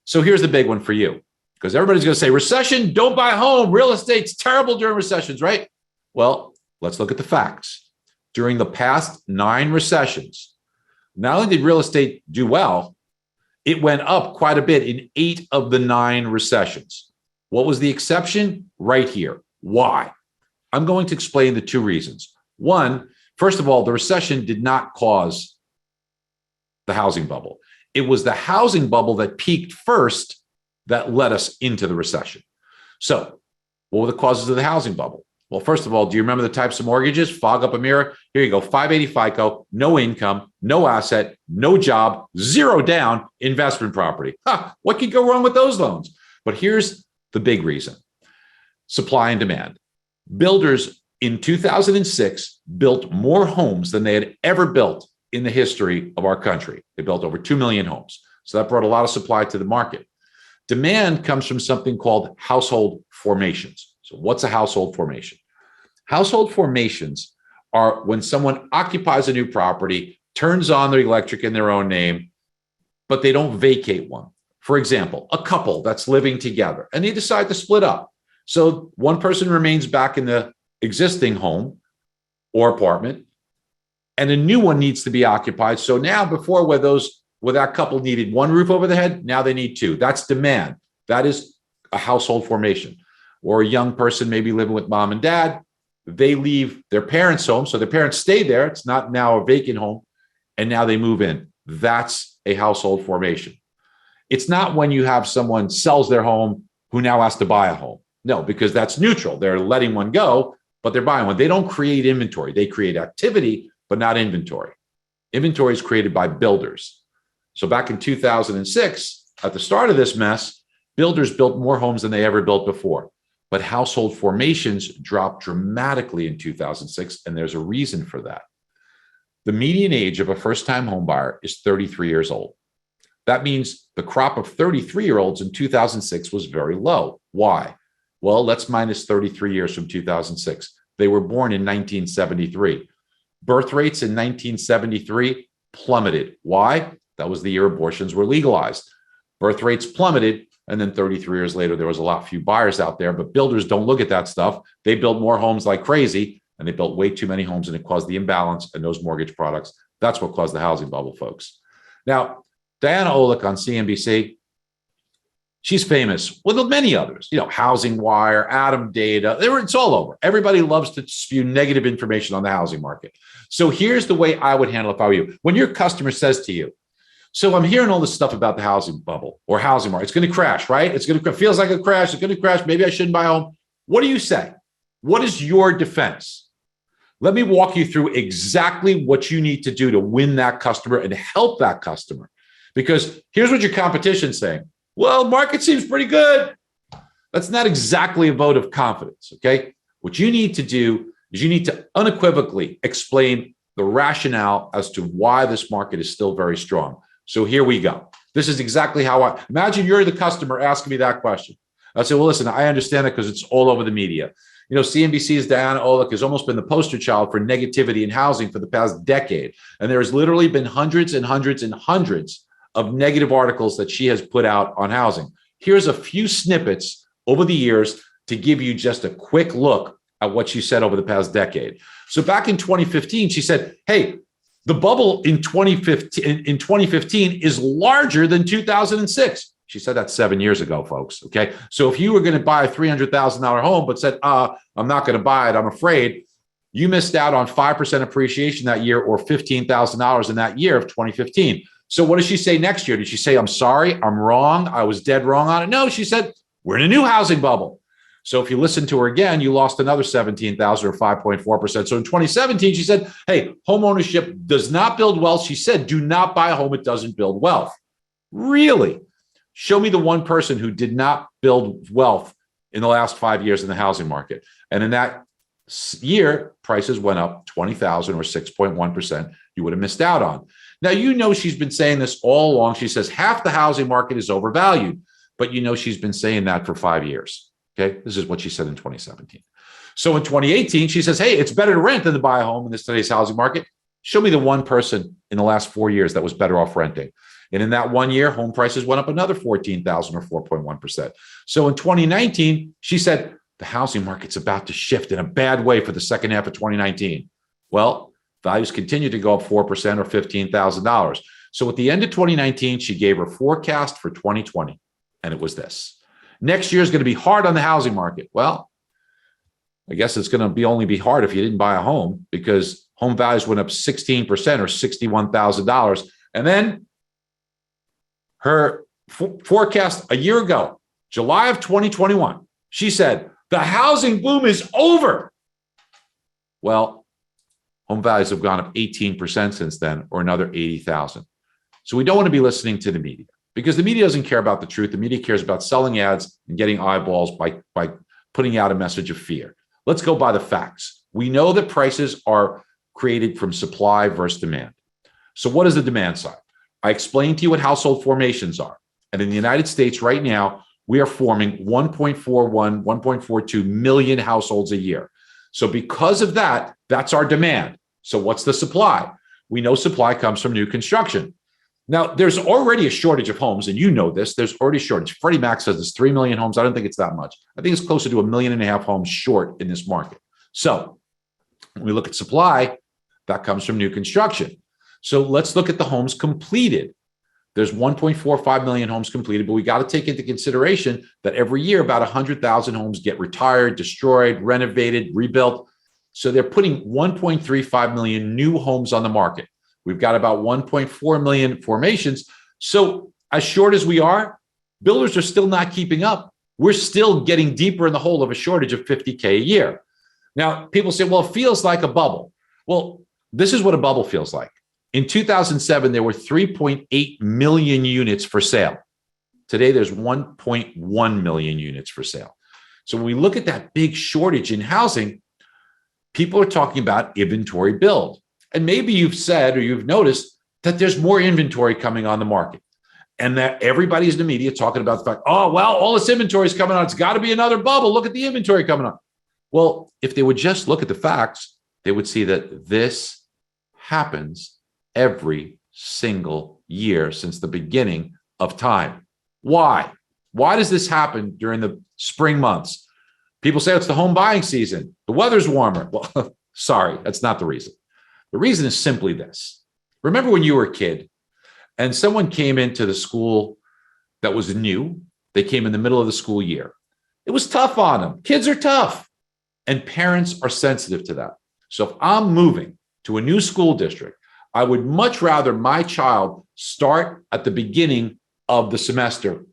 So here's the big one for you, because everybody's going to say, recession, don't buy a home. Real estate's terrible during recessions, right? Well, let's look at the facts. During the past 9 recessions, not only did real estate do well, it went up quite a bit in 8 of the 9 recessions. What was the exception? Right here. Why? I'm going to explain the 2 reasons. One, first of all, the recession did not cause the housing bubble. It was the housing bubble that peaked first that led us into the recession. So what were the causes of the housing bubble? Well, first of all, do you remember the types of mortgages? Fog up a mirror. Here you go. 580 FICO, no income, no asset, no job, 0 down, investment property. What could go wrong with those loans? But here's the big reason. Supply and demand. Builders in 2006 built more homes than they had ever built in the history of our country. They built over 2 million homes. So that brought a lot of supply to the market. Demand comes from something called household formations. So what's a household formation? Household formations are when someone occupies a new property, turns on their electric in their own name, but they don't vacate one. For example, a couple that's living together and they decide to split up. So one person remains back in the existing home or apartment, and a new one needs to be occupied. So now before where that couple needed 1 roof over the head, now they need 2. That's demand. That is a household formation. Or a young person maybe living with mom and dad, they leave their parents' home. So their parents stay there. It's not now a vacant home. And now they move in. That's a household formation. It's not when you have someone sells their home who now has to buy a home. No, because that's neutral. They're letting one go, but they're buying one. They don't create inventory. They create activity, but not inventory. Inventory is created by builders. So back in 2006, at the start of this mess, builders built more homes than they ever built before. But household formations dropped dramatically in 2006, and there's a reason for that. The median age of a first-time home buyer is 33 years old. That means the crop of 33-year-olds in 2006 was very low. Why? Well, let's minus 33 years from 2006. They were born in 1973. Birth rates in 1973 plummeted. Why? That was the year abortions were legalized. Birth rates plummeted. And then 33 years later, there was a lot few buyers out there, but builders don't look at that stuff. They built more homes like crazy, and they built way too many homes, and it caused the imbalance in those mortgage products. That's what caused the housing bubble, folks. Now, Diana Olick on CNBC, she's famous with many others, Housing Wire, Adam Data, it's all over. Everybody loves to spew negative information on the housing market. So here's the way I would handle it if I were you. When your customer says to you, so I'm hearing all this stuff about the housing bubble or housing market. It's going to crash, right? Feels like a crash. It's going to crash. Maybe I shouldn't buy a home. What do you say? What is your defense? Let me walk you through exactly what you need to do to win that customer and help that customer. Because here's what your competition's saying. Well, market seems pretty good. That's not exactly a vote of confidence, okay? What you need to do is you need to unequivocally explain the rationale as to why this market is still very strong. So here we go. This is exactly how imagine you're the customer asking me that question. I say, well, listen, I understand it because it's all over the media. CNBC's Diana Olick has almost been the poster child for negativity in housing for the past decade. And there has literally been hundreds and hundreds and hundreds of negative articles that she has put out on housing. Here's a few snippets over the years to give you just a quick look at what she said over the past decade. So back in 2015, she said, hey, the bubble in 2015 is larger than 2006. She said that 7 years ago, folks. Okay. So if you were going to buy a $300,000 home, but said, I'm not going to buy it, I'm afraid, you missed out on 5% appreciation that year or $15,000 in that year of 2015. So what does she say next year? Did she say, I'm sorry, I'm wrong, I was dead wrong on it? No, she said, we're in a new housing bubble. So if you listen to her again, you lost another 17,000 or 5.4%. So in 2017, she said, hey, home ownership does not build wealth. She said, do not buy a home. It doesn't build wealth. Really? Show me the one person who did not build wealth in the last 5 years in the housing market. And in that year, prices went up 20,000 or 6.1%. You would have missed out on. Now, she's been saying this all along. She says half the housing market is overvalued, but she's been saying that for 5 years. Okay, this is what she said in 2017. So in 2018, she says, hey, it's better to rent than to buy a home in today's housing market. Show me the one person in the last 4 years that was better off renting. And in that 1 year, home prices went up another 14,000 or 4.1%. So in 2019, she said, the housing market's about to shift in a bad way for the second half of 2019. Well, values continued to go up 4% or $15,000. So at the end of 2019, she gave her forecast for 2020, and it was this. Next year is going to be hard on the housing market. Well, I guess it's going to only be hard if you didn't buy a home, because home values went up 16% or $61,000. And then her forecast a year ago, July of 2021, she said, the housing boom is over. Well, home values have gone up 18% since then, or another 80,000. So we don't want to be listening to the media, because the media doesn't care about the truth. The media cares about selling ads and getting eyeballs by putting out a message of fear. Let's go by the facts. We know that prices are created from supply versus demand. So what is the demand side? I explained to you what household formations are. And in the United States right now, we are forming 1.41, 1.42 million households a year. So because of that, that's our demand. So what's the supply? We know supply comes from new construction. Now, there's already a shortage of homes, and you know this. There's already a shortage. Freddie Mac says there's 3 million homes. I don't think it's that much. I think it's closer to 1.5 million homes short in this market. So when we look at supply, that comes from new construction. So let's look at the homes completed. There's 1.45 million homes completed, but we got to take into consideration that every year about 100,000 homes get retired, destroyed, renovated, rebuilt. So they're putting 1.35 million new homes on the market. We've got about 1.4 million formations. So as short as we are, builders are still not keeping up. We're still getting deeper in the hole of a shortage of 50K a year. Now, people say, well, it feels like a bubble. Well, this is what a bubble feels like. In 2007, there were 3.8 million units for sale. Today, there's 1.1 million units for sale. So when we look at that big shortage in housing, people are talking about inventory build. And maybe you've said or you've noticed that there's more inventory coming on the market, and that everybody's in the media talking about the fact, oh, well, all this inventory is coming on. It's got to be another bubble. Look at the inventory coming on. Well, if they would just look at the facts, they would see that this happens every single year since the beginning of time. Why? Why does this happen during the spring months? People say it's the home buying season. The weather's warmer. Well, sorry, that's not the reason. The reason is simply this. Remember when you were a kid and someone came into the school that was new? They came in the middle of the school year. It was tough on them. Kids are tough, and parents are sensitive to that. So if I'm moving to a new school district, I would much rather my child start at the beginning of the semester,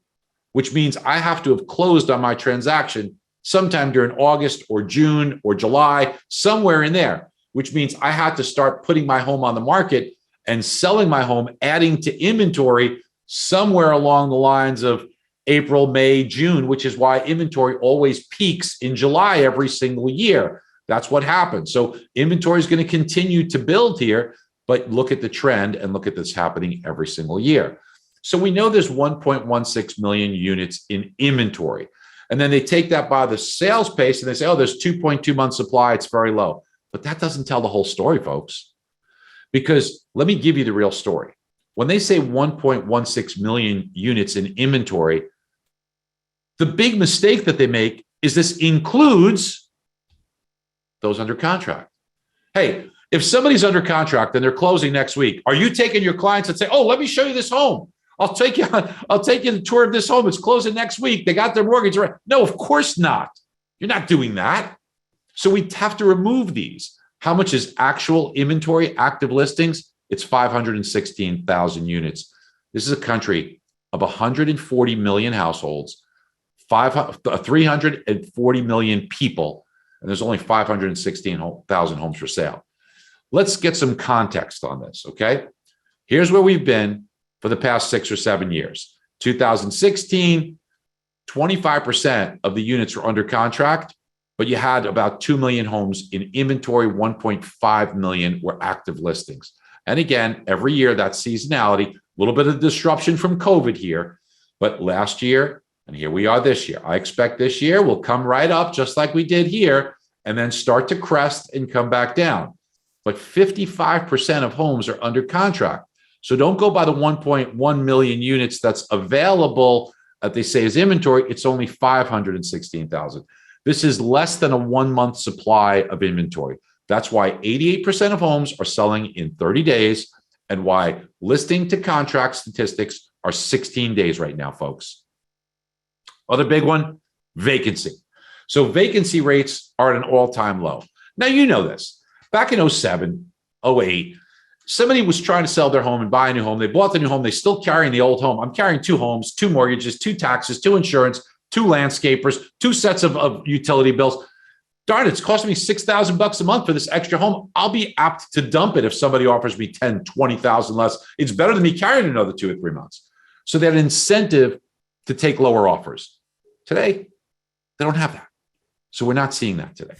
which means I have to have closed on my transaction sometime during August or June or July, somewhere in there, which means I had to start putting my home on the market and selling my home, adding to inventory somewhere along the lines of April, May, June, which is why inventory always peaks in July every single year. That's what happens. So inventory is going to continue to build here, but look at the trend and look at this happening every single year. So we know there's 1.16 million units in inventory. And then they take that by the sales pace and they say, oh, there's 2.2 months supply. It's very low. But that doesn't tell the whole story, folks. Because let me give you the real story. When they say 1.16 million units in inventory, the big mistake that they make is this includes those under contract. Hey, if somebody's under contract and they're closing next week, are you taking your clients and say, oh, let me show you this home? I'll take you the tour of this home. It's closing next week. They got their mortgage right. No, of course not. You're not doing that. So we have to remove these. How much is actual inventory, active listings? It's 516,000 units. This is a country of 140 million households, 340 million people, and there's only 516,000 homes for sale. Let's get some context on this, okay? Here's where we've been for the past 6 or 7 years. 2016, 25% of the units were under contract, but you had about 2 million homes in inventory, 1.5 million were active listings. And again, every year, that seasonality, a little bit of disruption from COVID here, but last year, and here we are this year. I expect this year will come right up just like we did here, and then start to crest and come back down. But 55% of homes are under contract. So don't go by the 1.1 million units that's available that they say is inventory. It's only 516,000. This is less than a 1 month supply of inventory. That's why 88% of homes are selling in 30 days and why listing to contract statistics are 16 days right now, folks. Other big one, vacancy. So vacancy rates are at an all-time low. Now, you know this. Back in 07, 08, somebody was trying to sell their home and buy a new home. They bought the new home. They still carrying the old home. I'm carrying 2 homes, 2 mortgages, 2 taxes, 2 insurance, 2 landscapers, 2 sets of utility bills. Darn, it's costing me $6,000 a month for this extra home. I'll be apt to dump it if somebody offers me 10, 20,000 less. It's better than me carrying another 2 or 3 months. So they had an incentive to take lower offers. Today, they don't have that. So we're not seeing that today.